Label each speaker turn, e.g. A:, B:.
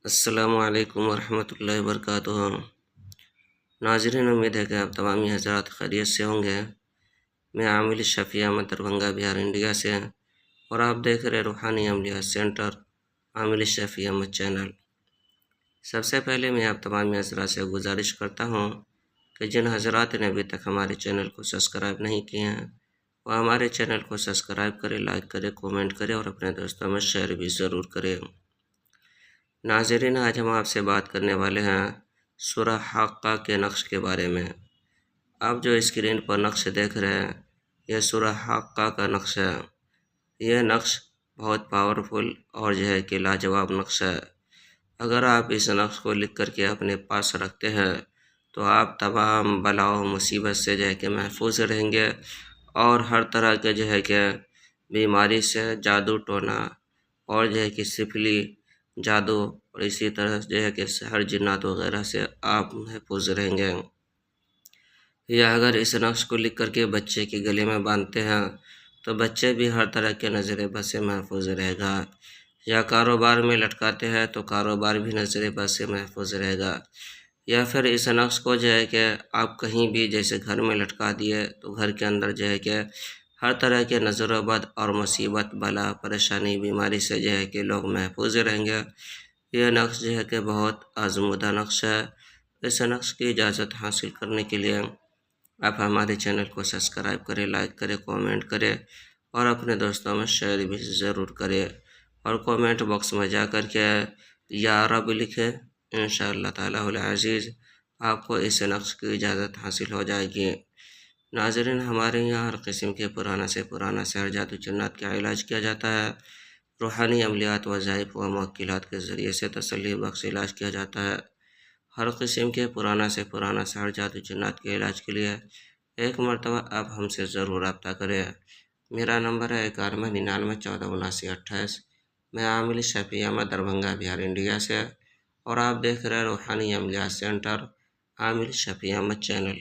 A: السلام علیکم ورحمۃ اللہ وبرکاتہ۔ ناظرین، امید ہے کہ آپ تمام حضرات خیریت سے ہوں گے۔ میں عامل شفیع احمد دربھنگہ بہار انڈیا سے، اور آپ دیکھ رہے روحانی عملیات سینٹر عامل شفیع احمد چینل۔ سب سے پہلے میں آپ تمام حضرات سے گزارش کرتا ہوں کہ جن حضرات نے ابھی تک ہمارے چینل کو سبسکرائب نہیں کیے ہیں وہ ہمارے چینل کو سبسکرائب کرے، لائک کرے، کومنٹ کرے اور اپنے دوستوں میں شیئر بھی ضرور کرے۔ ناظرین، آج ہم آپ سے بات کرنے والے ہیں سورہ حاقہ کے نقش کے بارے میں۔ آپ جو اسکرین پر نقش دیکھ رہے ہیں یہ سورہ حاقہ کا نقش ہے۔ یہ نقش بہت پاورفل اور کہ لاجواب نقش ہے۔ اگر آپ اس نقش کو لکھ کر کے اپنے پاس رکھتے ہیں تو آپ تمام بلا و مصیبت سے کہ محفوظ رہیں گے، اور ہر طرح کے کہ بیماری سے، جادو ٹونا اور کہ سفلی جادو اور اسی طرح کہ سحر جنات وغیرہ سے آپ محفوظ رہیں گے۔ یا اگر اس نقش کو لکھ کر کے بچے کے گلے میں باندھتے ہیں تو بچے بھی ہر طرح کے نظر بد سے محفوظ رہے گا۔ یا کاروبار میں لٹکاتے ہیں تو کاروبار بھی نظر بد سے محفوظ رہے گا۔ یا پھر اس نقش کو کہ آپ کہیں بھی جیسے گھر میں لٹکا دیے تو گھر کے اندر کہ ہر طرح کے نظر و بد اور مصیبت، بلا، پریشانی، بیماری سے کہ لوگ محفوظ رہیں گے۔ یہ نقش کہ بہت آزمودہ نقش ہے۔ اس نقش کی اجازت حاصل کرنے کے لیے آپ ہمارے چینل کو سبسکرائب کریں، لائک کریں، کومنٹ کریں اور اپنے دوستوں میں شیئر بھی ضرور کریں، اور کومنٹ باکس میں جا کر کے یا رب لکھیں۔ انشاءاللہ تعالی العزیز آپ کو اس نقش کی اجازت حاصل ہو جائے گی۔ ناظرین، ہمارے یہاں ہر قسم کے پرانا سے پرانا سحر، جادو، جنات کا علاج کیا جاتا ہے۔ روحانی عملیات، وظائف و موکلات کے ذریعے سے تسلی بخش علاج کیا جاتا ہے۔ ہر قسم کے پرانا سے پرانا سحر، جادو، جنات کے علاج کے لیے ایک مرتبہ آپ ہم سے ضرور رابطہ کریں۔ میرا نمبر ہے 9199147928۔ میں عامل شفیع احمد دربھنگہ بہار انڈیا سے، اور آپ دیکھ رہے روحانی عملیات سینٹر عامل شفیع احمد چینل۔